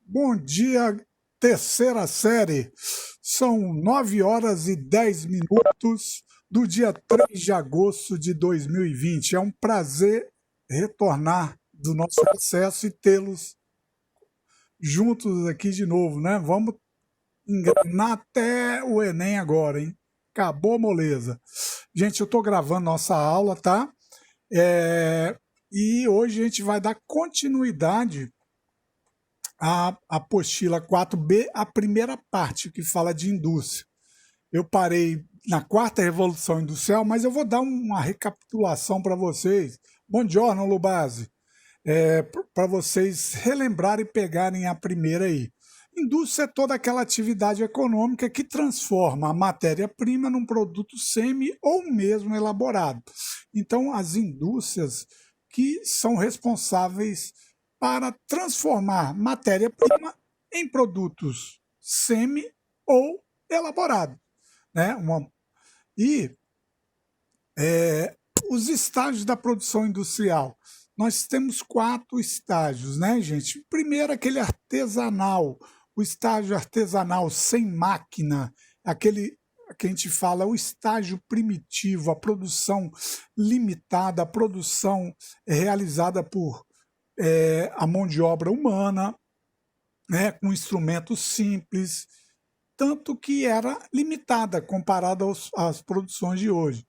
Bom dia, terceira série. São 9 horas e 10 minutos do dia 3 de agosto de 2020. É um prazer retornar do nosso recesso e tê-los juntos aqui de novo, né? Vamos engrenar até o Enem agora, hein? Acabou a moleza. Gente, eu estou gravando nossa aula, tá? E hoje a gente vai dar continuidade a apostila 4B, a primeira parte, que fala de indústria. Eu parei na quarta revolução industrial, mas eu vou dar uma recapitulação para vocês. Bom dia, Lubase. Para vocês relembrarem e pegarem a primeira aí. Indústria é toda aquela atividade econômica que transforma a matéria-prima num produto semi ou mesmo elaborado. Então, as indústrias que são responsáveis para transformar matéria-prima em produtos semi ou elaborados, né? E os estágios da produção industrial. Nós temos 4 estágios, né, gente? Primeiro, aquele artesanal, o estágio artesanal sem máquina, aquele que a gente fala, o estágio primitivo, a produção limitada, a produção realizada por a mão de obra humana, né, com instrumentos simples, tanto que era limitada comparada às produções de hoje.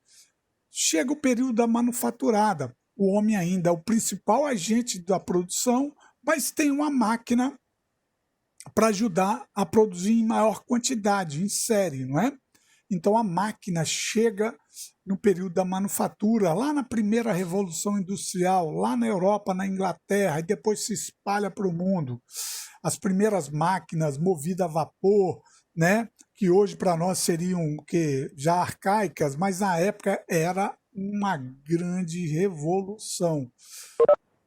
Chega o período da manufaturada. O homem ainda é o principal agente da produção, mas tem uma máquina para ajudar a produzir em maior quantidade, em série, não é? Então a máquina chega no período da manufatura, lá na primeira revolução industrial, lá na Europa, na Inglaterra, e depois se espalha para o mundo. As primeiras máquinas movidas a vapor, né, que hoje para nós seriam que já arcaicas, mas na época era uma grande revolução.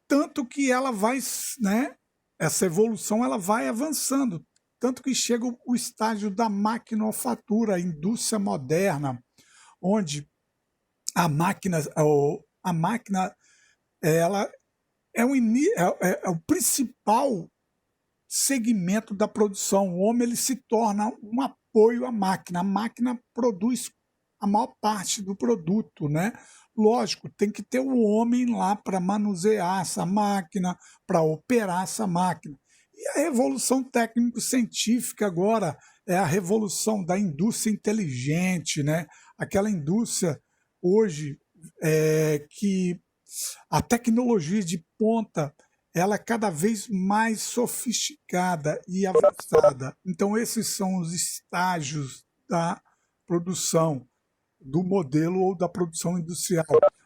Tanto que ela vai, né, essa evolução ela vai avançando, tanto que chega o estágio da maquinofatura, a indústria moderna, onde a máquina ela é o principal segmento da produção. O homem ele se torna um apoio à máquina. A máquina produz a maior parte do produto, né? Lógico, tem que ter o homem lá para manusear essa máquina, para operar essa máquina. E a revolução técnico-científica agora é a revolução da indústria inteligente, né? Aquela indústria hoje que a tecnologia de ponta ela é cada vez mais sofisticada e avançada. Então, esses são os estágios da produção, do modelo ou da produção industrial.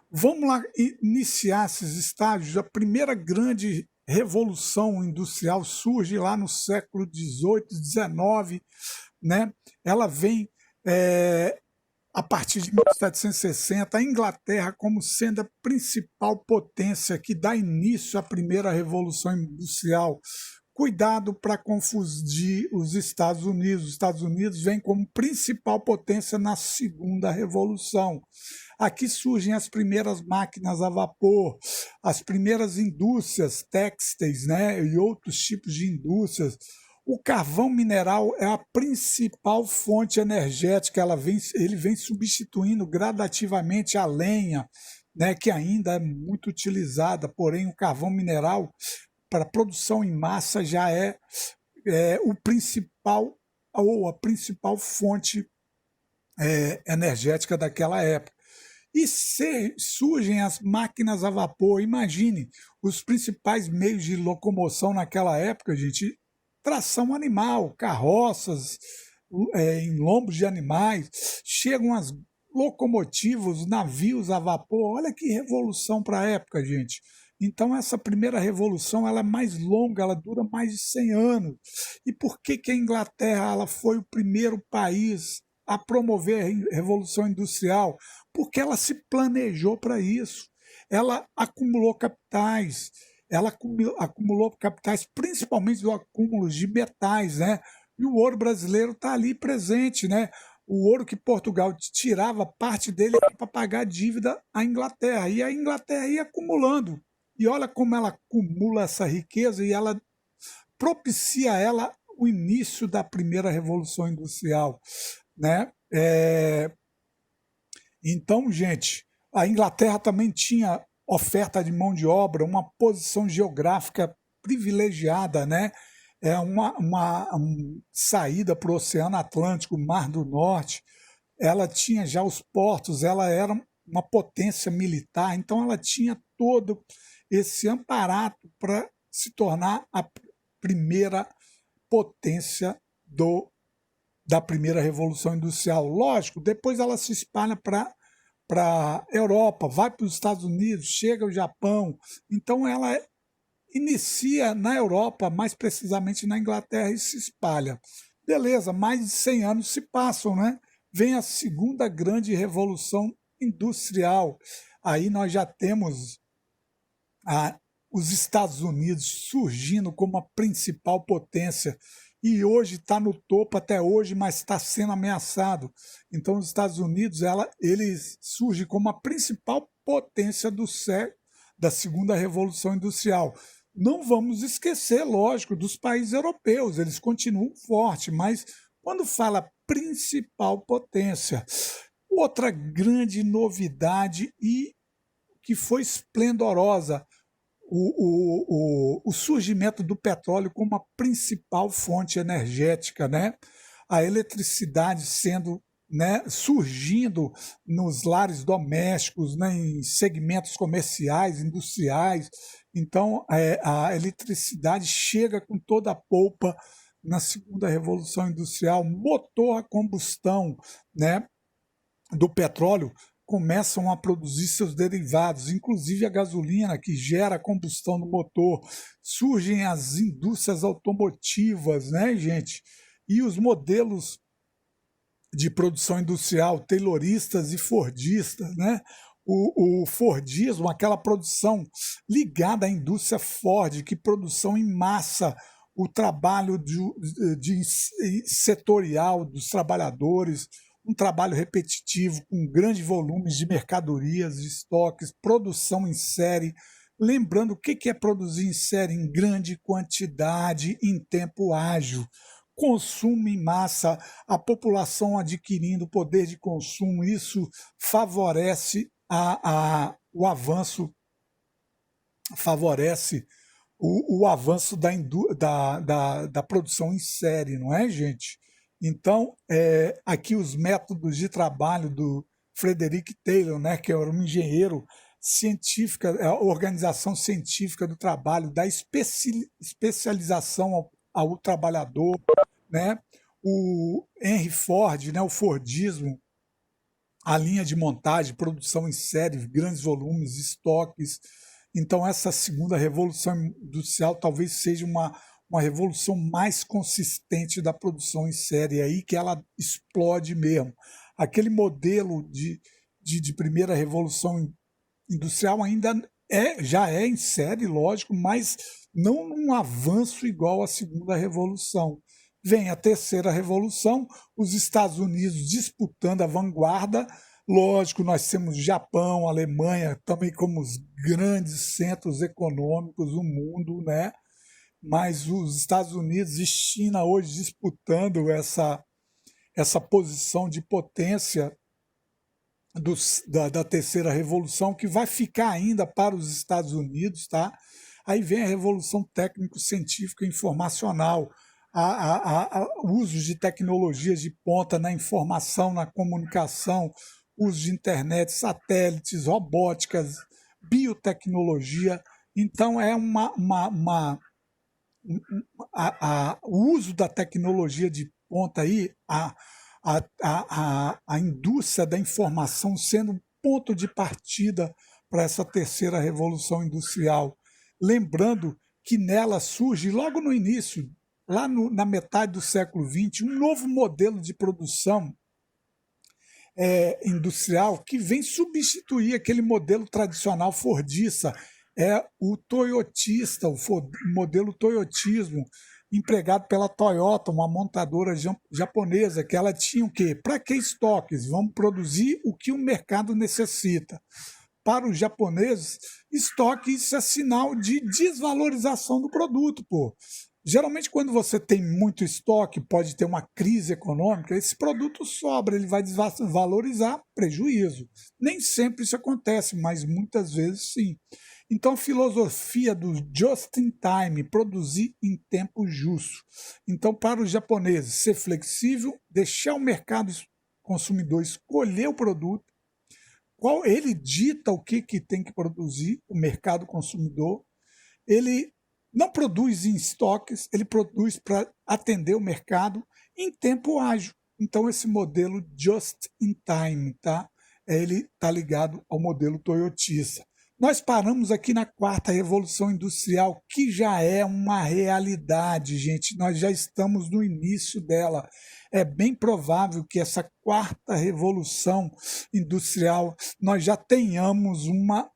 Vamos lá iniciar esses estágios. A primeira grande revolução industrial surge lá no século XVIII, XIX, né? Ela vem a partir de 1760, a Inglaterra como sendo a principal potência que dá início à primeira revolução industrial. Cuidado para confundir os Estados Unidos. Os Estados Unidos vêm como principal potência na segunda revolução. Aqui surgem as primeiras máquinas a vapor, as primeiras indústrias têxteis, né, e outros tipos de indústrias. O carvão mineral é a principal fonte energética, ele vem substituindo gradativamente a lenha, né, que ainda é muito utilizada, porém o carvão mineral para produção em massa já é o principal ou a principal fonte energética daquela época. E surgem as máquinas a vapor. Imagine os principais meios de locomoção naquela época, gente. Tração animal, carroças em lombos de animais, chegam as locomotivas, os navios a vapor. Olha que revolução para a época, gente. Então essa primeira revolução ela é mais longa, ela dura mais de 100 anos. E por que a Inglaterra ela foi o primeiro país a promover a revolução industrial? Porque ela se planejou para isso. Ela acumulou capitais, ela acumulou capitais principalmente do acúmulo de metais, né? E o ouro brasileiro está ali presente, né? O ouro que Portugal tirava, parte dele para pagar a dívida à Inglaterra. E a Inglaterra ia acumulando. E olha como ela acumula essa riqueza e ela propicia a ela o início da primeira Revolução Industrial, né? Então, gente, a Inglaterra também tinha oferta de mão de obra, uma posição geográfica privilegiada, né? Saída para o Oceano Atlântico, Mar do Norte. Ela tinha já os portos, ela era uma potência militar, então ela tinha todo esse amparato para se tornar a primeira potência da primeira Revolução Industrial. Lógico, depois ela se espalha para a Europa, vai para os Estados Unidos, chega ao Japão. Então ela inicia na Europa, mais precisamente na Inglaterra, e se espalha. Beleza, mais de 100 anos se passam, né? Vem a segunda grande revolução industrial. Aí nós já temos os Estados Unidos surgindo como a principal potência, e hoje está no topo até hoje, mas está sendo ameaçado. Então os Estados Unidos ele surge como a principal potência da segunda revolução industrial. Não vamos esquecer, lógico, dos países europeus, eles continuam fortes, mas quando fala principal potência, outra grande novidade e que foi esplendorosa, o surgimento do petróleo como a principal fonte energética, né? A eletricidade sendo, né, surgindo nos lares domésticos, né, em segmentos comerciais, industriais. Então, a eletricidade chega com toda a polpa na segunda revolução industrial. Motor a combustão, né, do petróleo começam a produzir seus derivados, inclusive a gasolina, que gera combustão no motor. Surgem as indústrias automotivas, né, gente? E os modelos de produção industrial, tayloristas e fordistas, né? O Fordismo, aquela produção ligada à indústria Ford, que produção em massa, o trabalho setorial dos trabalhadores, um trabalho repetitivo com grandes volumes de mercadorias, de estoques, produção em série. Lembrando, o que é produzir em série? Em grande quantidade, em tempo ágil. Consumo em massa, a população adquirindo poder de consumo, isso favorece o avanço, o avanço da produção em série, não é, gente? Então, aqui os métodos de trabalho do Frederick Taylor, né, que era um engenheiro científico, a organização científica do trabalho, da especialização ao trabalhador, né? O Henry Ford, né, o Fordismo, a linha de montagem, produção em série, grandes volumes, estoques. Então, essa segunda revolução industrial talvez seja uma revolução mais consistente da produção em série, é aí que ela explode mesmo. Aquele modelo de primeira revolução industrial ainda já é em série, lógico, mas não num avanço igual à segunda revolução. Vem a terceira revolução, os Estados Unidos disputando a vanguarda. Lógico, nós temos Japão, Alemanha, também como os grandes centros econômicos do mundo, né? Mas os Estados Unidos e China hoje disputando essa posição de potência da terceira revolução, que vai ficar ainda para os Estados Unidos, tá? Aí vem a revolução técnico-científica e informacional, o uso de tecnologias de ponta na informação, na comunicação, uso de internet, satélites, robóticas, biotecnologia. Então, o uso da tecnologia de ponta aí, a indústria da informação sendo um ponto de partida para essa terceira revolução industrial. Lembrando que nela surge, logo no início, lá na metade do século XX, um novo modelo de produção industrial que vem substituir aquele modelo tradicional fordista, o toyotista, o modelo toyotismo, empregado pela Toyota, uma montadora japonesa, que ela tinha o quê? Para que estoques? Vamos produzir o que o mercado necessita. Para os japoneses, estoque isso é sinal de desvalorização do produto, pô. Geralmente, quando você tem muito estoque, pode ter uma crise econômica, esse produto sobra, ele vai desvalorizar, prejuízo. Nem sempre isso acontece, mas muitas vezes sim. Então, a filosofia do just in time, produzir em tempo justo. Então, para os japoneses, ser flexível, deixar o mercado consumidor escolher o produto, qual ele dita o que tem que produzir, o mercado consumidor, ele não produz em estoques, ele produz para atender o mercado em tempo ágil. Então, esse modelo just in time, tá? Ele está ligado ao modelo toyotista. Nós paramos aqui na quarta revolução industrial, que já é uma realidade, gente. Nós já estamos no início dela. É bem provável que essa quarta revolução industrial nós já tenhamos uma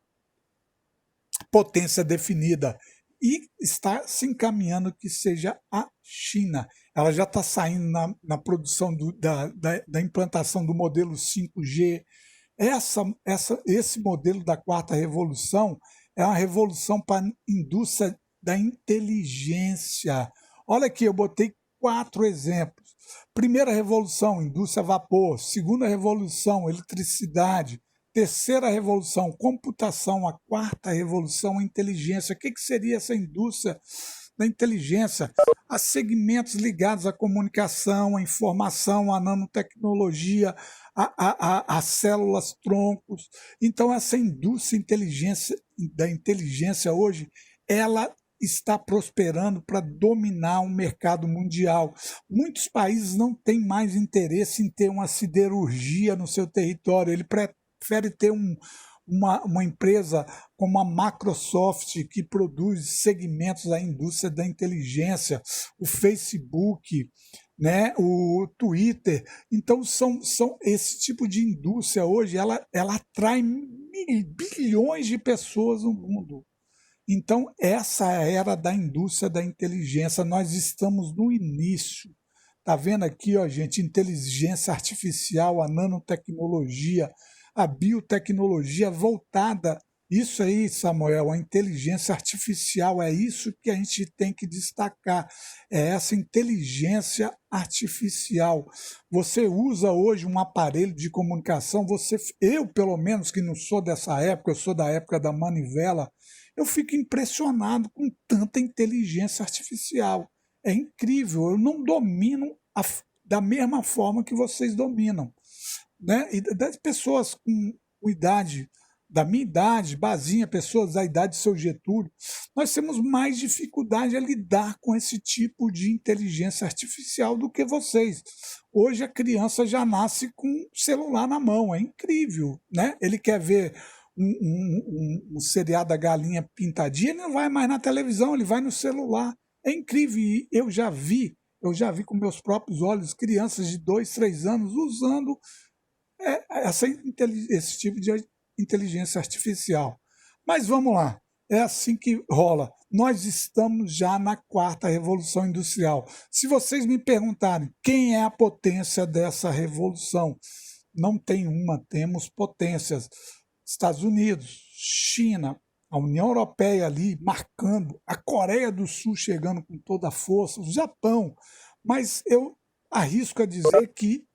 potência definida e está se encaminhando que seja a China. Ela já está saindo na produção da implantação do modelo 5G. Esse modelo da quarta revolução é uma revolução para a indústria da inteligência. Olha aqui, eu botei 4 exemplos. Primeira revolução, indústria a vapor. Segunda revolução, eletricidade. Terceira revolução, computação. A quarta revolução, inteligência. O que seria essa indústria da inteligência? Há segmentos ligados à comunicação, à informação, à nanotecnologia, a células troncos. Então, essa indústria da inteligência hoje, ela está prosperando para dominar o mercado mundial. Muitos países não têm mais interesse em ter uma siderurgia no seu território, ele prefere ter uma empresa como a Microsoft, que produz segmentos da indústria da inteligência, o Facebook, né, o Twitter. Então, são esse tipo de indústria hoje, ela atrai bilhões de pessoas no mundo. Então, essa é a era da indústria da inteligência. Nós estamos no início. Está vendo aqui, ó, gente, inteligência artificial, a nanotecnologia, a biotecnologia voltada. Isso aí, Samuel, a inteligência artificial, é isso que a gente tem que destacar. É essa inteligência artificial. Você usa hoje um aparelho de comunicação, eu, pelo menos, que não sou dessa época, eu sou da época da manivela, eu fico impressionado com tanta inteligência artificial. É incrível, eu não domino da mesma forma que vocês dominam. Né? E das pessoas com idade, da minha idade, Bazinha, pessoas da idade de seu Getúlio, nós temos mais dificuldade a lidar com esse tipo de inteligência artificial do que vocês. Hoje a criança já nasce com o celular na mão, é incrível. Né? Ele quer ver um seriado da Galinha Pintadinha, ele não vai mais na televisão, ele vai no celular. É incrível, e eu já vi com meus próprios olhos crianças de 2, 3 anos usando esse tipo de inteligência artificial. Mas vamos lá, é assim que rola. Nós estamos já na quarta revolução industrial. Se vocês me perguntarem quem é a potência dessa revolução, não tem uma, temos potências. Estados Unidos, China, a União Europeia ali marcando, a Coreia do Sul chegando com toda a força, o Japão. Mas eu arrisco a dizer que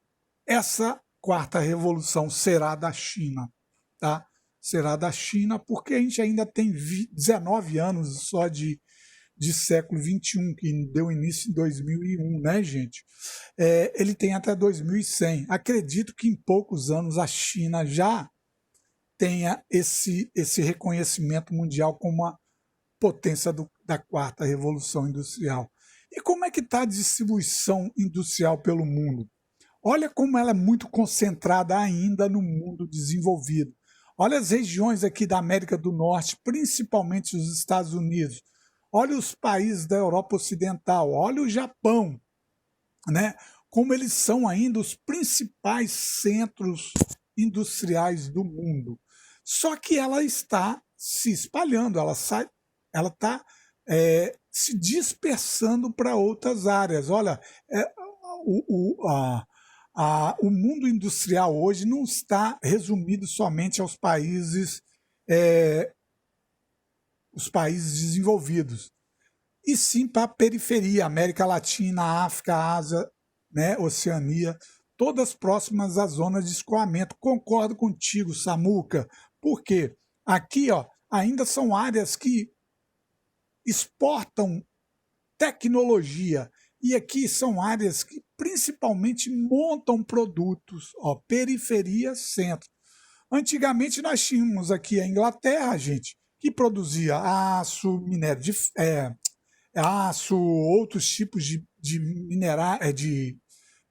essa quarta revolução será da China, tá? Será da China, porque a gente ainda tem 19 anos só de século XXI, que deu início em 2001, né, gente? Ele tem até 2100. Acredito que em poucos anos a China já tenha esse reconhecimento mundial como a potência da quarta revolução industrial. E como é que está a distribuição industrial pelo mundo? Olha como ela é muito concentrada ainda no mundo desenvolvido. Olha as regiões aqui da América do Norte, principalmente os Estados Unidos. Olha os países da Europa Ocidental, olha o Japão, né? Como eles são ainda os principais centros industriais do mundo. Só que ela está se espalhando, ela está se dispersando para outras áreas. Olha, o mundo industrial hoje não está resumido somente aos países, os países desenvolvidos. e sim para a periferia, América Latina, África, Ásia, né, Oceania, todas próximas às zonas de escoamento. Concordo contigo, Samuca, porque aqui, ó, ainda são áreas que exportam tecnologia, e aqui são áreas que principalmente montam produtos, ó, periferia, centro. Antigamente nós tínhamos aqui a Inglaterra, gente, que produzia aço, minério de aço, outros tipos de de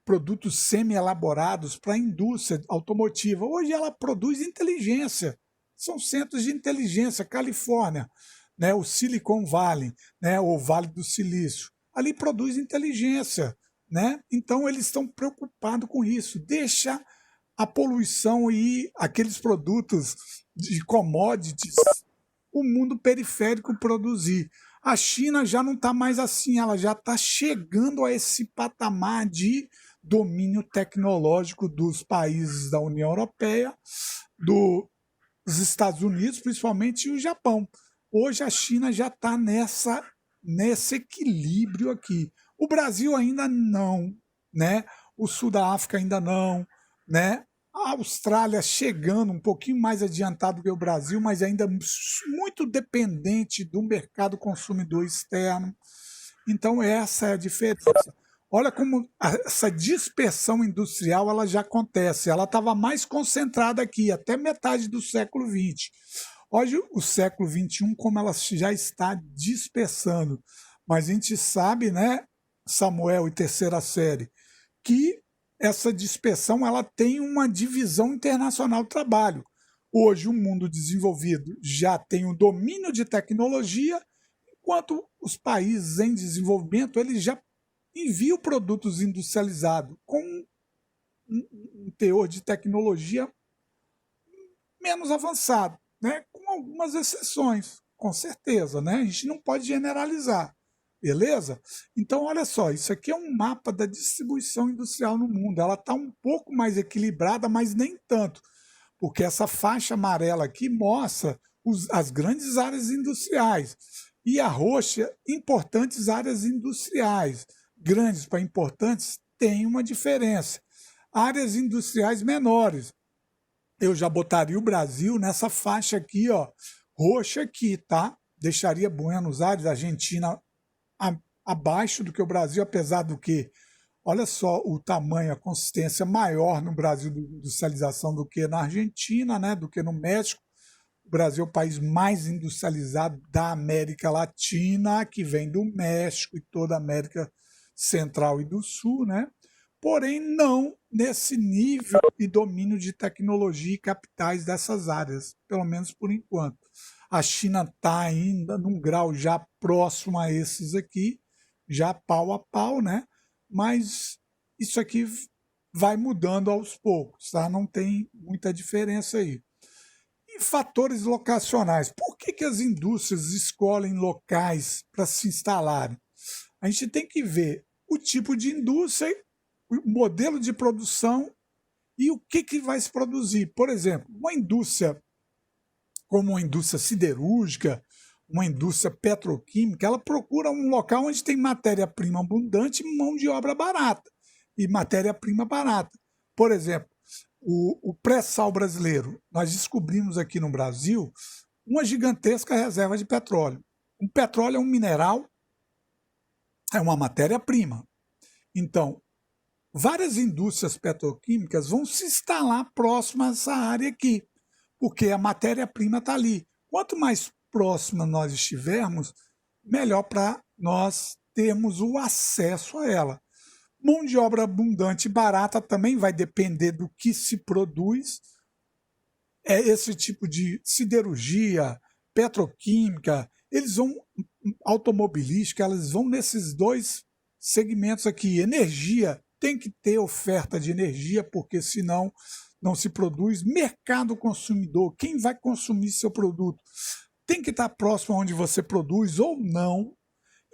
produtos semi-elaborados para a indústria automotiva. Hoje ela produz inteligência. São centros de inteligência, Califórnia, né, o Silicon Valley, né, o Vale do Silício. Ali produz inteligência. Né? Então eles estão preocupados com isso. Deixa a poluição e aqueles produtos de commodities o mundo periférico produzir. A China já não está mais assim, ela já está chegando a esse patamar de domínio tecnológico dos países da União Europeia, dos Estados Unidos, principalmente, e o Japão. Hoje a China já está nesse equilíbrio aqui. O Brasil ainda não, né? O Sul da África ainda não, né? A Austrália chegando um pouquinho mais adiantado que o Brasil, mas ainda muito dependente do mercado consumidor externo. Então essa é a diferença. Olha como essa dispersão industrial ela já acontece. Ela estava mais concentrada aqui, até metade do século XX. Hoje, o século XXI, como ela já está dispersando. Mas a gente sabe, né, Samuel e terceira série, que essa dispersão ela tem uma divisão internacional do trabalho. Hoje, o mundo desenvolvido já tem o domínio de tecnologia, enquanto os países em desenvolvimento eles já enviam produtos industrializados com um teor de tecnologia menos avançado, né? Com algumas exceções, com certeza. Né? A gente não pode generalizar. Beleza? Então, olha só, isso aqui é um mapa da distribuição industrial no mundo. Ela está um pouco mais equilibrada, mas nem tanto, porque essa faixa amarela aqui mostra as grandes áreas industriais e a roxa, importantes áreas industriais. Grandes para importantes tem uma diferença. Áreas industriais menores. Eu já botaria o Brasil nessa faixa aqui, ó, roxa aqui, tá? Deixaria Buenos Aires, Argentina, abaixo do que o Brasil, apesar do que, olha só o tamanho, a consistência maior no Brasil de industrialização do que na Argentina, né, do que no México. O Brasil é o país mais industrializado da América Latina, que vem do México e toda a América Central e do Sul, né? Porém, não nesse nível e domínio de tecnologia e capitais dessas áreas, pelo menos por enquanto. A China está ainda num grau já próximo a esses aqui, já pau a pau, né? Mas isso aqui vai mudando aos poucos, tá? Não tem muita diferença aí. E fatores locacionais. Por que as indústrias escolhem locais para se instalarem? A gente tem que ver o tipo de indústria, o modelo de produção e o que vai se produzir. Por exemplo, uma indústria como uma indústria siderúrgica, uma indústria petroquímica, ela procura um local onde tem matéria-prima abundante e mão de obra barata, e matéria-prima barata. Por exemplo, o pré-sal brasileiro. Nós descobrimos aqui no Brasil uma gigantesca reserva de petróleo. O petróleo é um mineral, é uma matéria-prima. Então, várias indústrias petroquímicas vão se instalar próximas a essa área aqui, porque a matéria-prima está ali. Quanto mais próxima nós estivermos, melhor para nós termos o acesso a ela. Mão de obra abundante e barata também vai depender do que se produz. É esse tipo de siderurgia, petroquímica, eles vão, automobilística, elas vão nesses dois segmentos aqui. Energia, tem que ter oferta de energia, porque senão não se produz. Mercado consumidor, quem vai consumir seu produto tem que estar próximo onde você produz ou não.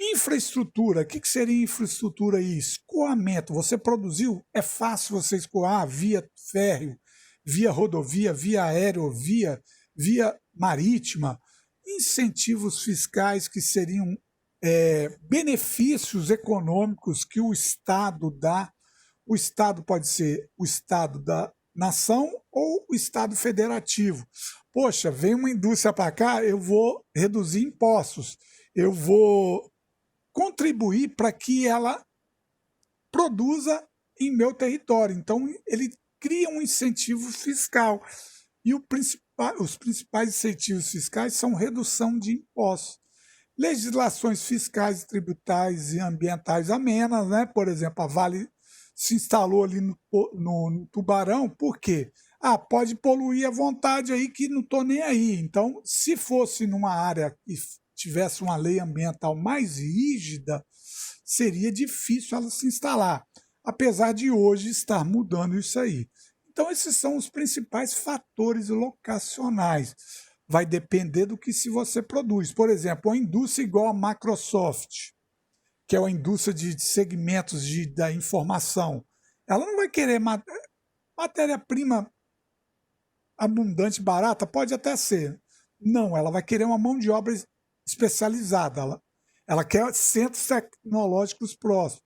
Infraestrutura, o que seria infraestrutura aí? Escoamento, você produziu, é fácil você escoar via férreo, via rodovia, via aerovia, via marítima. Incentivos fiscais que seriam benefícios econômicos que o Estado dá. O Estado pode ser o Estado da nação ou o Estado federativo. Poxa, vem uma indústria para cá, eu vou reduzir impostos, eu vou contribuir para que ela produza em meu território. Então, ele cria um incentivo fiscal. E os principais incentivos fiscais são redução de impostos. Legislações fiscais, tributárias e ambientais amenas, né? Por exemplo, a Vale se instalou ali no Tubarão, por quê? Pode poluir à vontade aí que não estou nem aí. Então, se fosse numa área que tivesse uma lei ambiental mais rígida, seria difícil ela se instalar, apesar de hoje estar mudando isso aí. Então, esses são os principais fatores locacionais. Vai depender do que se você produz. Por exemplo, uma indústria igual a Microsoft, que é uma indústria de segmentos da informação, ela não vai querer matéria-prima abundante, barata, pode até ser. Não, ela vai querer uma mão de obra especializada. Ela quer centros tecnológicos próximos.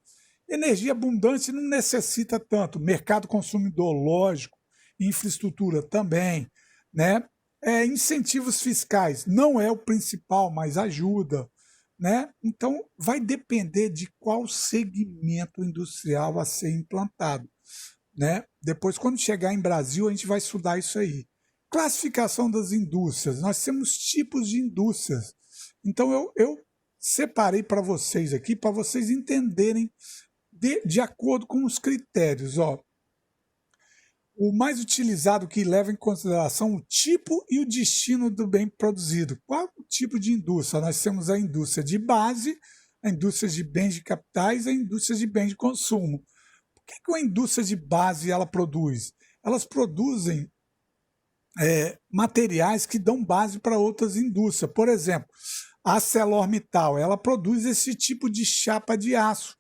Energia abundante não necessita tanto. Mercado consumidor, lógico. Infraestrutura também. Né? Incentivos fiscais não é o principal, mas ajuda. Né? Então, vai depender de qual segmento industrial a ser implantado. Né? Depois, quando chegar em Brasil, a gente vai estudar isso aí. Classificação das indústrias. Nós temos tipos de indústrias. Então, eu separei para vocês aqui, para vocês entenderem de acordo com os critérios. Ó. O mais utilizado que leva em consideração o tipo e o destino do bem produzido. Qual o tipo de indústria? Nós temos a indústria de base, a indústria de bens de capitais e a indústria de bens de consumo. O que uma indústria de base ela produz? Elas produzem materiais que dão base para outras indústrias. Por exemplo, a ArcelorMittal, ela produz esse tipo de chapa de aço.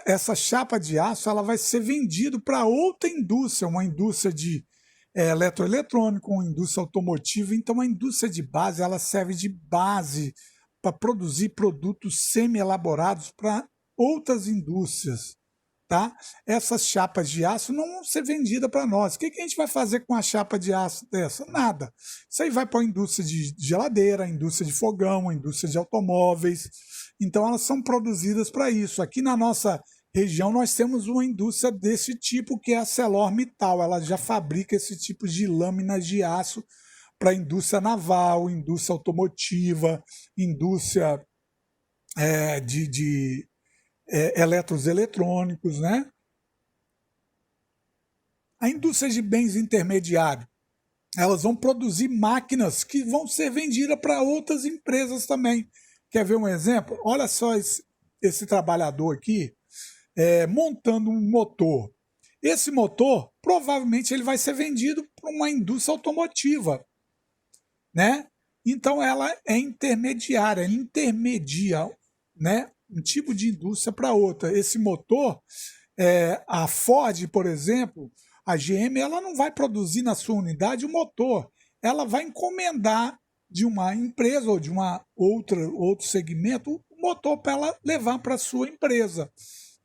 Essa chapa de aço ela vai ser vendida para outra indústria, uma indústria de eletroeletrônico, uma indústria automotiva. Então, a indústria de base ela serve de base para produzir produtos semi-elaborados para outras indústrias. Tá? Essas chapas de aço não vão ser vendidas para nós. O que a gente vai fazer com a chapa de aço dessa? Nada. Isso aí vai para a indústria de geladeira, a indústria de fogão, a indústria de automóveis. Então, elas são produzidas para isso. Aqui na nossa região, nós temos uma indústria desse tipo, que é a ArcelorMittal. Ela já fabrica esse tipo de lâminas de aço para a indústria naval, indústria automotiva, indústria de eletrônicos, né? A indústria de bens intermediários, elas vão produzir máquinas que vão ser vendidas para outras empresas também. Quer ver um exemplo? Olha só esse trabalhador aqui montando um motor. Esse motor, provavelmente, ele vai ser vendido para uma indústria automotiva, né? Então, ela é intermediária, ela intermedia, né? Um tipo de indústria para outra. Esse motor, a Ford, por exemplo, a GM, ela não vai produzir na sua unidade o motor, ela vai encomendar de uma empresa ou de outro segmento o motor para ela levar para a sua empresa.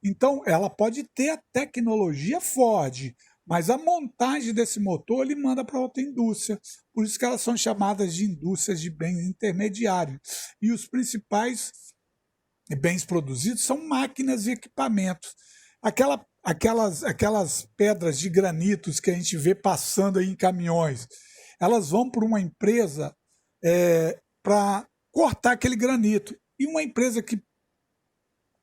Então, ela pode ter a tecnologia Ford, mas a montagem desse motor ele manda para outra indústria. Por isso que elas são chamadas de indústrias de bens intermediários. E os principais bens produzidos são máquinas e equipamentos. Aquelas pedras de granitos que a gente vê passando aí em caminhões, elas vão para uma empresa para cortar aquele granito. E uma empresa que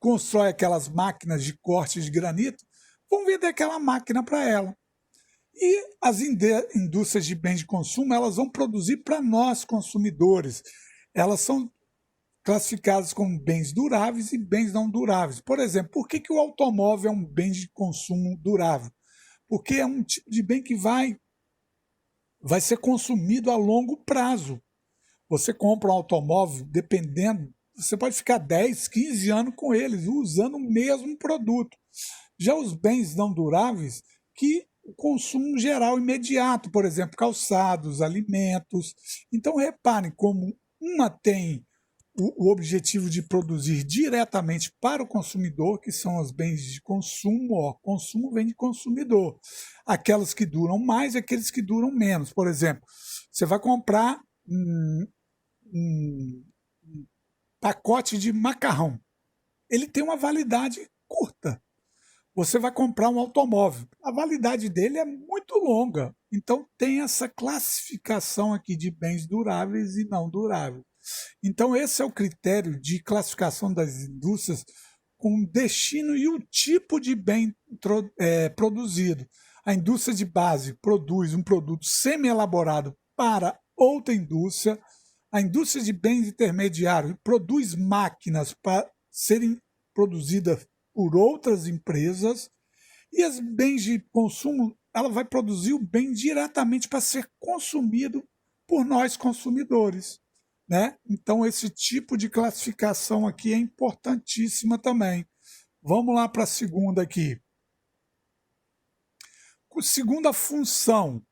constrói aquelas máquinas de corte de granito vão vender aquela máquina para ela. E as indústrias de bens de consumo elas vão produzir para nós consumidores. Elas são classificadas como bens duráveis e bens não duráveis. Por exemplo, por que o automóvel é um bem de consumo durável? Porque é um tipo de bem que vai ser consumido a longo prazo. Você compra um automóvel, dependendo, você pode ficar 10, 15 anos com eles, usando o mesmo produto. Já os bens não duráveis, que o consumo geral imediato, por exemplo, calçados, alimentos. Então, reparem como uma tem o objetivo de produzir diretamente para o consumidor, que são os bens de consumo. Ó, consumo vem de consumidor. Aquelas que duram mais e aqueles que duram menos. Por exemplo, você vai comprar um pacote de macarrão. Ele tem uma validade curta. Você vai comprar um automóvel. A validade dele é muito longa. Então, tem essa classificação aqui de bens duráveis e não duráveis. Então, esse é o critério de classificação das indústrias com o destino e o tipo de bem produzido. A indústria de base produz um produto semi-elaborado para outra indústria. A indústria de bens intermediários produz máquinas para serem produzidas por outras empresas. E as bens de consumo, ela vai produzir o bem diretamente para ser consumido por nós consumidores. Né? Então, esse tipo de classificação aqui é importantíssima também. Vamos lá para a segunda aqui. Segunda função,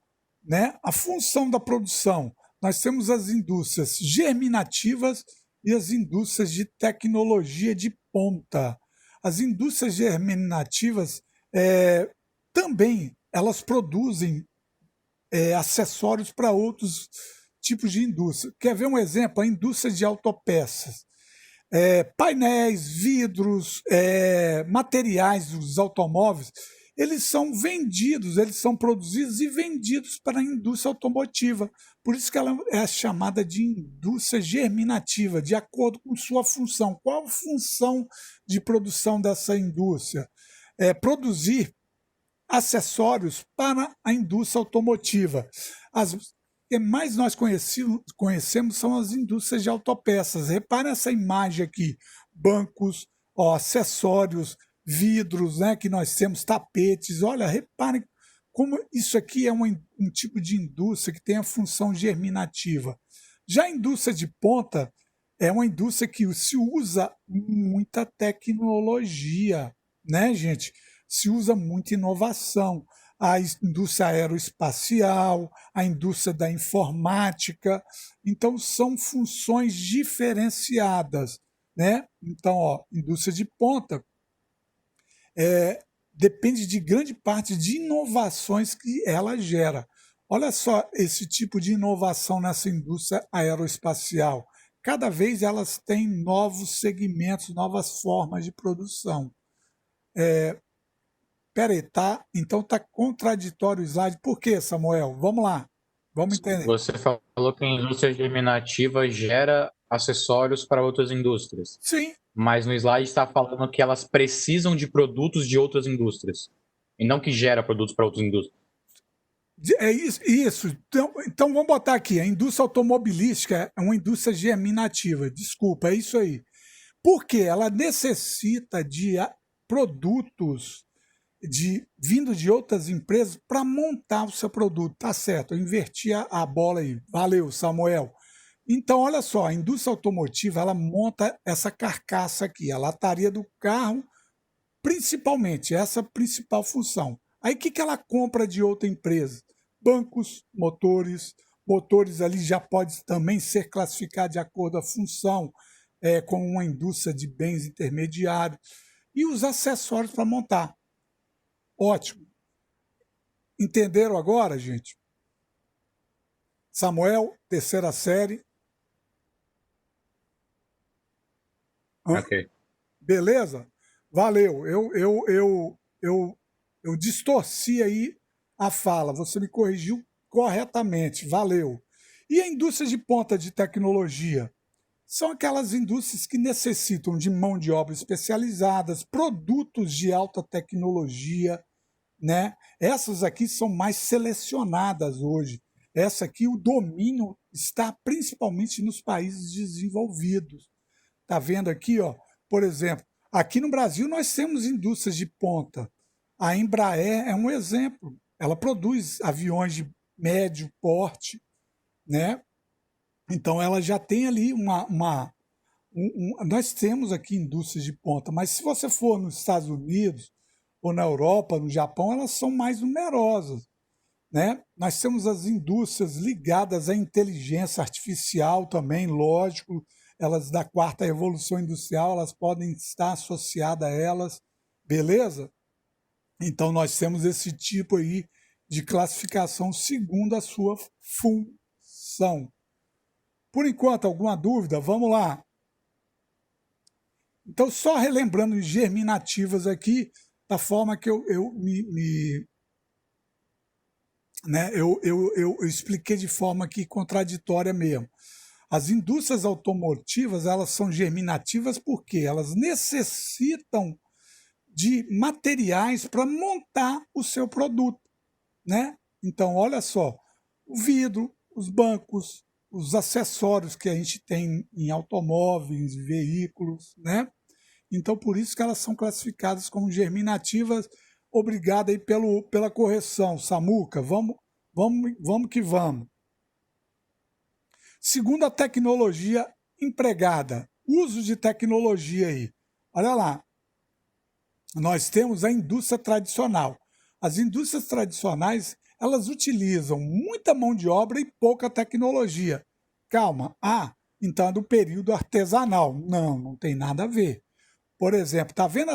né? A função da produção. Nós temos as indústrias germinativas e as indústrias de tecnologia de ponta. As indústrias germinativas também elas produzem acessórios para outros tipos de indústria. Quer ver um exemplo? A indústria de autopeças. Painéis, vidros, materiais dos automóveis, eles são vendidos, eles são produzidos e vendidos para a indústria automotiva. Por isso que ela é chamada de indústria germinativa, de acordo com sua função. Qual a função de produção dessa indústria? Produzir acessórios para a indústria automotiva. As que mais nós conhecemos são as indústrias de autopeças. Reparem essa imagem aqui: bancos, acessórios, vidros, né, que nós temos, tapetes. Olha, reparem como isso aqui é um tipo de indústria que tem a função germinativa. Já a indústria de ponta é uma indústria que se usa muita tecnologia, né, gente? Se usa muita inovação. A indústria aeroespacial, a indústria da informática. Então, são funções diferenciadas. Né? Então, indústria de ponta depende de grande parte de inovações que ela gera. Olha só esse tipo de inovação nessa indústria aeroespacial. Cada vez elas têm novos segmentos, novas formas de produção. Peraí, tá? Então tá contraditório o slide. Por quê, Samuel? Vamos lá. Vamos entender. Você falou que a indústria germinativa gera acessórios para outras indústrias. Sim. Mas no slide está falando que elas precisam de produtos de outras indústrias. E não que gera produtos para outras indústrias. É isso. Então vamos botar aqui. A indústria automobilística é uma indústria germinativa. Desculpa, é isso aí. Porque ela necessita de produtos vindo de outras empresas para montar o seu produto. Tá certo, eu inverti a bola aí. Valeu, Samuel. Então, olha só, a indústria automotiva ela monta essa carcaça aqui, a lataria do carro, principalmente, essa é a principal função. Aí o que ela compra de outra empresa? Bancos, motores. Motores ali já pode também ser classificado de acordo com a função, como uma indústria de bens intermediários. E os acessórios para montar. Ótimo. Entenderam agora, gente? Samuel, terceira série. Ok. Beleza? Valeu. Eu distorci aí a fala. Você me corrigiu corretamente. Valeu. E a indústria de ponta de tecnologia? São aquelas indústrias que necessitam de mão de obra especializadas, produtos de alta tecnologia, né? Essas aqui são mais selecionadas hoje. Essa aqui, o domínio está principalmente nos países desenvolvidos. Tá vendo aqui, ó? Por exemplo, aqui no Brasil nós temos indústrias de ponta. A Embraer é um exemplo. Ela produz aviões de médio porte, né? Então ela já tem ali nós temos aqui indústrias de ponta, mas se você for nos Estados Unidos ou na Europa, no Japão, elas são mais numerosas, né? Nós temos as indústrias ligadas à inteligência artificial também, lógico, elas da quarta revolução industrial, elas podem estar associadas a elas, beleza? Então nós temos esse tipo aí de classificação segundo a sua função. Por enquanto, alguma dúvida? Vamos lá. Então, só relembrando germinativas aqui, da forma que eu expliquei de forma aqui contraditória mesmo. As indústrias automotivas, elas são germinativas porque elas necessitam de materiais para montar o seu produto, né? Então, olha só, o vidro, os bancos, os acessórios que a gente tem em automóveis, veículos, né? Então, por isso que elas são classificadas como germinativas. Obrigado aí pela correção, Samuca. Vamos que vamos. Segundo a tecnologia empregada, uso de tecnologia aí. Olha lá, nós temos a indústria tradicional. As indústrias tradicionais, elas utilizam muita mão de obra e pouca tecnologia. Calma, então é do período artesanal. Não tem nada a ver. Por exemplo, está vendo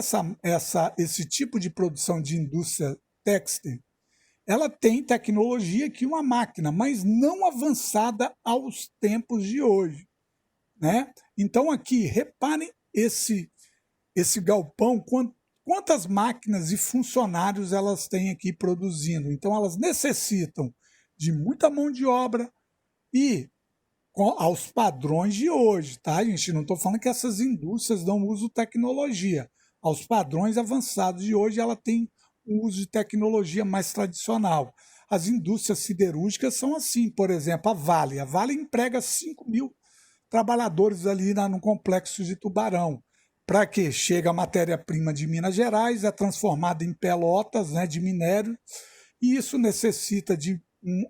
esse tipo de produção de indústria têxtil? Ela tem tecnologia que uma máquina, mas não avançada aos tempos de hoje, né? Então aqui, reparem esse galpão, quantas máquinas e funcionários elas têm aqui produzindo. Então elas necessitam de muita mão de obra e aos padrões de hoje, tá, gente? Não estou falando que essas indústrias não usam tecnologia. Aos padrões avançados de hoje, ela tem o uso de tecnologia mais tradicional. As indústrias siderúrgicas são assim, por exemplo, a Vale. A Vale emprega 5.000 trabalhadores ali no complexo de Tubarão. Para quê? Chega a matéria-prima de Minas Gerais, é transformada em pelotas, né, de minério, e isso necessita de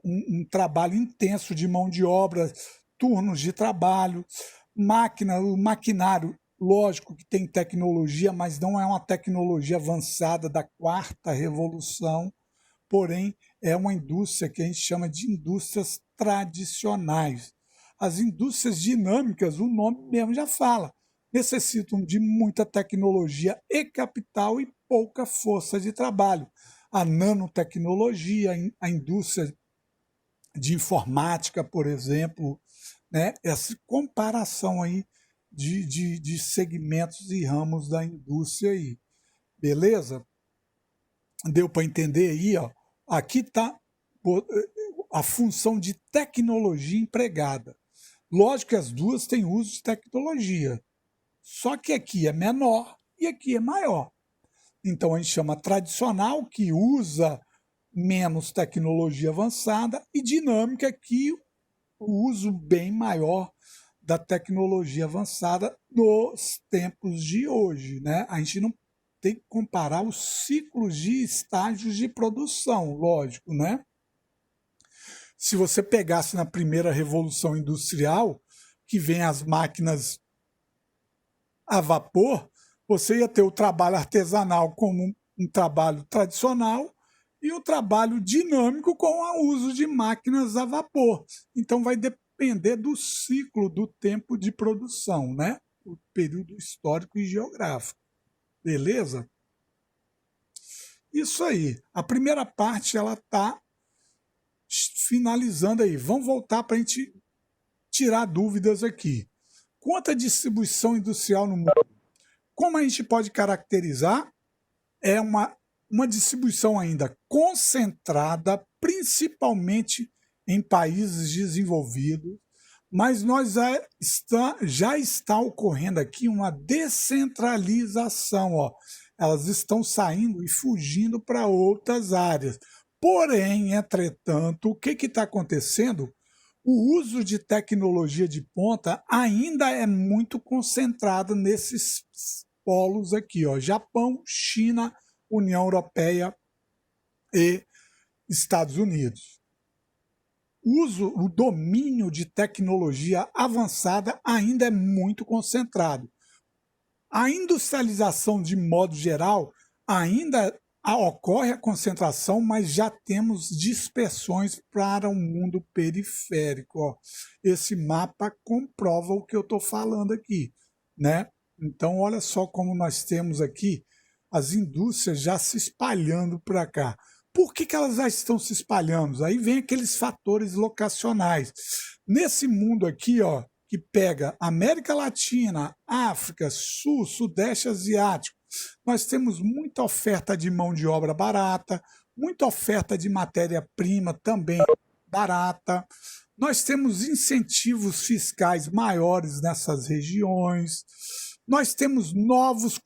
um trabalho intenso de mão de obra, turnos de trabalho, o maquinário, lógico que tem tecnologia, mas não é uma tecnologia avançada da quarta revolução, porém é uma indústria que a gente chama de indústrias tradicionais. As indústrias dinâmicas, o nome mesmo já fala, necessitam de muita tecnologia e capital e pouca força de trabalho. A nanotecnologia, a indústria de informática, por exemplo, né? Essa comparação aí de segmentos e ramos da indústria aí. Beleza? Deu para entender aí, ó? Aqui está a função de tecnologia empregada. Lógico que as duas têm uso de tecnologia, só que aqui é menor e aqui é maior. Então a gente chama tradicional, que usa menos tecnologia avançada, e dinâmica, que o uso bem maior da tecnologia avançada nos tempos de hoje, né? A gente não tem que comparar os ciclos de estágios de produção, lógico, né? Se você pegasse na primeira revolução industrial, que vem as máquinas a vapor, você ia ter o trabalho artesanal como um trabalho tradicional e o trabalho dinâmico com o uso de máquinas a vapor. Então vai depender do ciclo do tempo de produção, né? O período histórico e geográfico. Beleza? Isso aí. A primeira parte ela está finalizando aí. Vamos voltar para a gente tirar dúvidas aqui. Quanto à distribuição industrial no mundo, como a gente pode caracterizar? É uma distribuição ainda concentrada, principalmente em países desenvolvidos, mas já está ocorrendo aqui uma descentralização. Ó. Elas estão saindo e fugindo para outras áreas. Porém, entretanto, o que está acontecendo? O uso de tecnologia de ponta ainda é muito concentrado nesses polos aqui, ó, Japão, China, União Europeia e Estados Unidos. O domínio de tecnologia avançada ainda é muito concentrado. A industrialização, de modo geral, ainda Ocorre a concentração, mas já temos dispersões para o mundo periférico. Ó. Esse mapa comprova o que eu estou falando aqui, né? Então, olha só como nós temos aqui as indústrias já se espalhando para cá. Por que elas já estão se espalhando? Aí vem aqueles fatores locacionais. Nesse mundo aqui, ó, que pega América Latina, África, Sul, Sudeste Asiático, nós temos muita oferta de mão de obra barata, muita oferta de matéria-prima também barata. Nós temos incentivos fiscais maiores nessas regiões. Nós temos novos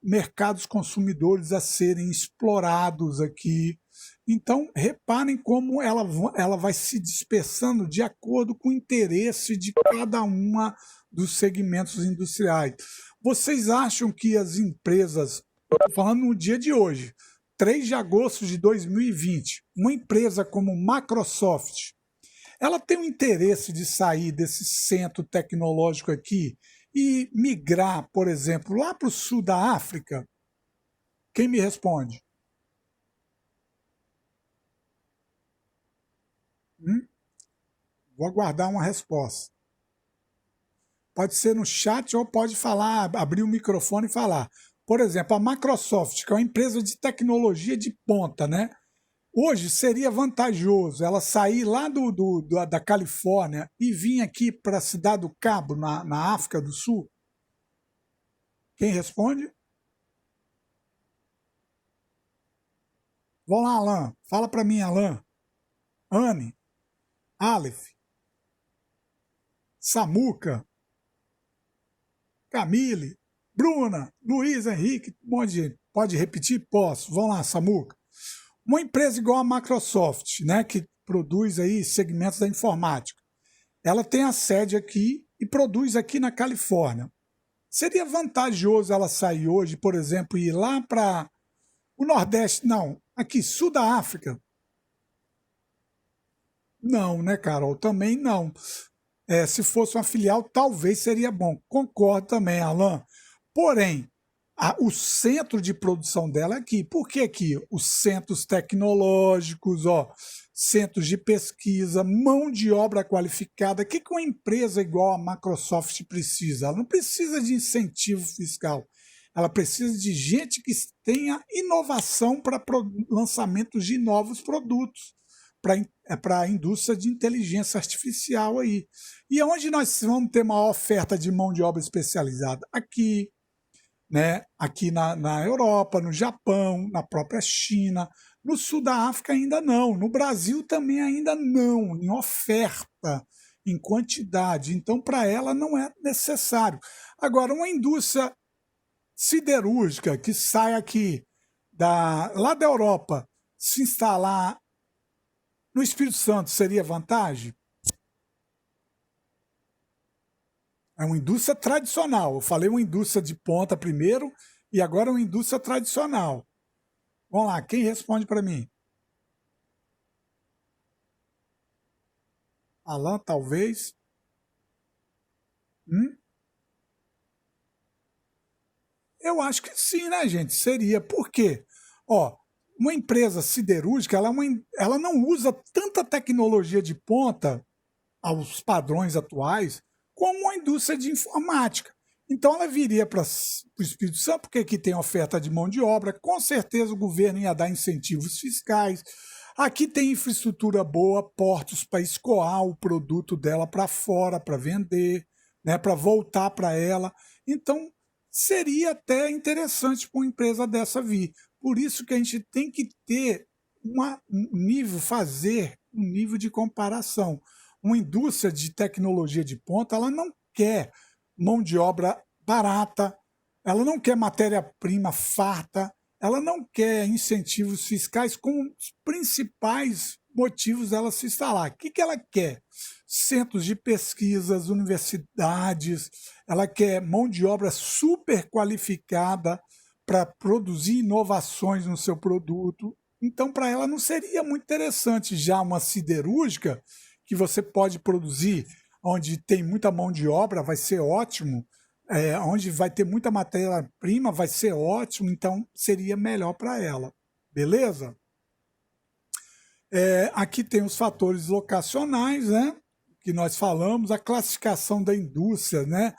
mercados consumidores a serem explorados aqui. Então, reparem como ela vai se dispersando de acordo com o interesse de cada uma dos segmentos industriais. Vocês acham que as empresas, estou falando no dia de hoje, 3 de agosto de 2020, uma empresa como Microsoft, ela tem o interesse de sair desse centro tecnológico aqui e migrar, por exemplo, lá para o sul da África? Quem me responde? Vou aguardar uma resposta. Pode ser no chat ou pode falar, abrir o microfone e falar. Por exemplo, a Microsoft, que é uma empresa de tecnologia de ponta, né? Hoje seria vantajoso ela sair lá da Califórnia e vir aqui para a cidade do Cabo, na África do Sul? Quem responde? Vamos lá, Alan. Fala para mim, Alan. Anne, Aleph, Samuca, Camille, Bruna, Luiz Henrique, um monte de gente. Pode repetir? Posso. Vamos lá, Samuca. Uma empresa igual a Microsoft, né, que produz aí segmentos da informática, ela tem a sede aqui e produz aqui na Califórnia. Seria vantajoso ela sair hoje, por exemplo, e ir lá para o Nordeste? Não, aqui, sul da África? Não, né, Carol? Também não. Se fosse uma filial, talvez seria bom. Concordo também, Alan. Porém, o centro de produção dela é aqui. Por que aqui? Os centros tecnológicos, ó, centros de pesquisa, mão de obra qualificada. O que uma empresa igual a Microsoft precisa? Ela não precisa de incentivo fiscal. Ela precisa de gente que tenha inovação para lançamentos de novos produtos, para a indústria de inteligência artificial aí. E onde nós vamos ter uma oferta de mão de obra especializada? Aqui, né? Aqui na Europa, no Japão, na própria China, no sul da África ainda não, no Brasil também ainda não, em oferta, em quantidade. Então, para ela não é necessário. Agora, uma indústria siderúrgica que sai aqui lá da Europa, se instalar no Espírito Santo, seria vantagem? É uma indústria tradicional. Eu falei uma indústria de ponta primeiro e agora uma indústria tradicional. Vamos lá, quem responde para mim? Alan, talvez. Eu acho que sim, né, gente? Seria. Por quê? Ó, uma empresa siderúrgica, ela não usa tanta tecnologia de ponta aos padrões atuais como uma indústria de informática. Então ela viria para o Espírito Santo, porque aqui tem oferta de mão de obra, com certeza o governo ia dar incentivos fiscais. Aqui tem infraestrutura boa, portos para escoar o produto dela para fora, para vender, né, para voltar para ela. Então seria até interessante para uma empresa dessa vir. Por isso que a gente tem que ter fazer um nível de comparação. Uma indústria de tecnologia de ponta, ela não quer mão de obra barata, ela não quer matéria-prima farta, ela não quer incentivos fiscais como os principais motivos dela se instalar. O que ela quer? Centros de pesquisas, universidades, ela quer mão de obra super qualificada para produzir inovações no seu produto. Então, para ela não seria muito interessante já uma siderúrgica que você pode produzir, onde tem muita mão de obra, vai ser ótimo, onde vai ter muita matéria-prima, vai ser ótimo, então seria melhor para ela. beleza? Aqui tem os fatores locacionais, né? Que nós falamos, a classificação da indústria, né?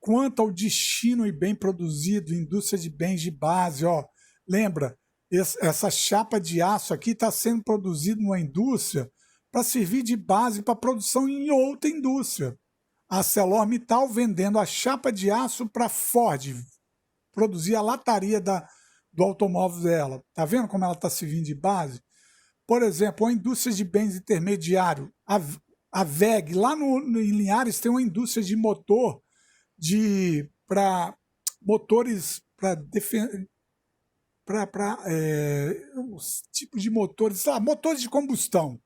Quanto ao destino e bem produzido, indústria de bens de base, ó. Lembra, essa chapa de aço aqui está sendo produzida numa indústria para servir de base para produção em outra indústria. A ArcelorMittal vendendo a chapa de aço para Ford, produzir a lataria do automóvel dela. Tá vendo como ela está servindo de base? Por exemplo, a indústria de bens intermediários, a WEG, lá em Linhares tem uma indústria de motor para motores os tipos de motores, motores de combustão.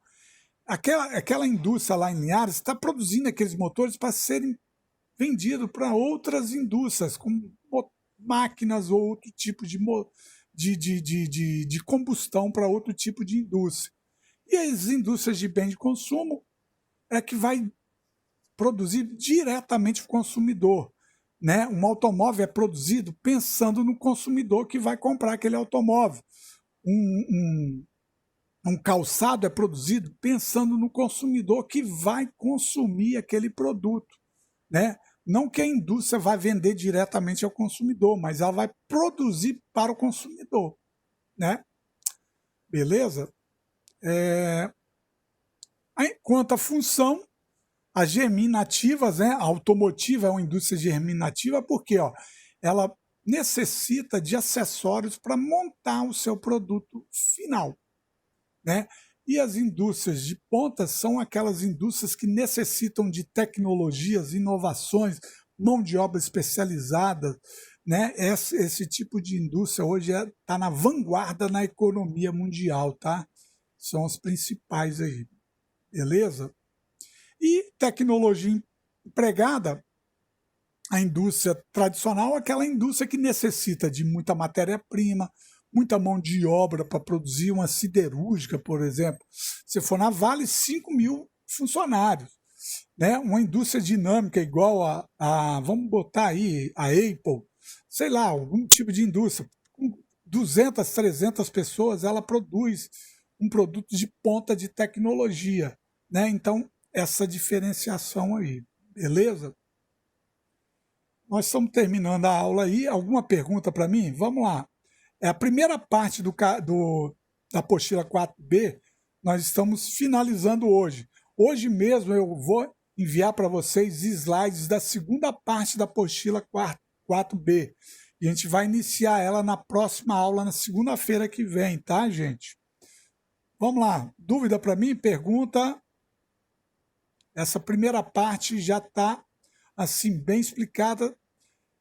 Aquela indústria lá em Linhares está produzindo aqueles motores para serem vendidos para outras indústrias, como máquinas ou outro tipo de combustão para outro tipo de indústria. E as indústrias de bens de consumo é que vai produzir diretamente para o consumidor. Né? Um automóvel é produzido pensando no consumidor que vai comprar aquele automóvel. Um calçado é produzido pensando no consumidor que vai consumir aquele produto. Né? Não que a indústria vai vender diretamente ao consumidor, mas ela vai produzir para o consumidor. Né? Beleza? Quanto à função, as germinativas, né? A automotiva é uma indústria germinativa porque ela necessita de acessórios para montar o seu produto final. Né? E as indústrias de ponta são aquelas indústrias que necessitam de tecnologias, inovações, mão de obra especializada. Né? Esse tipo de indústria hoje está na vanguarda na economia mundial. Tá? São as principais aí. Beleza? E tecnologia empregada, a indústria tradicional é aquela indústria que necessita de muita matéria-prima, muita mão de obra para produzir uma siderúrgica, por exemplo. Se for na Vale, 5.000 funcionários. Né? Uma indústria dinâmica igual vamos botar aí, a Apple, sei lá, algum tipo de indústria. Com 200, 300 pessoas, ela produz um produto de ponta de tecnologia. Né? Então, essa diferenciação aí, beleza? Nós estamos terminando a aula aí. Alguma pergunta para mim? Vamos lá. A primeira parte da apostila 4B, nós estamos finalizando hoje. Hoje mesmo eu vou enviar para vocês slides da segunda parte da apostila 4B. E a gente vai iniciar ela na próxima aula, na segunda-feira que vem, tá, gente? Vamos lá. Dúvida para mim? Pergunta? Essa primeira parte já está assim, bem explicada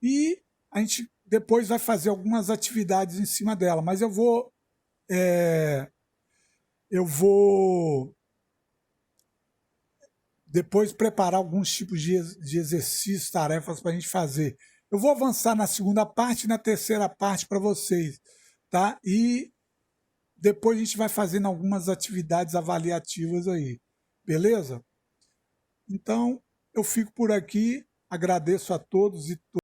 e a gente depois vai fazer algumas atividades em cima dela, mas eu vou depois preparar alguns tipos de exercícios, tarefas para a gente fazer. Eu vou avançar na segunda parte e na terceira parte para vocês, tá? E depois a gente vai fazendo algumas atividades avaliativas aí, beleza? Então, eu fico por aqui, agradeço a todos e todas.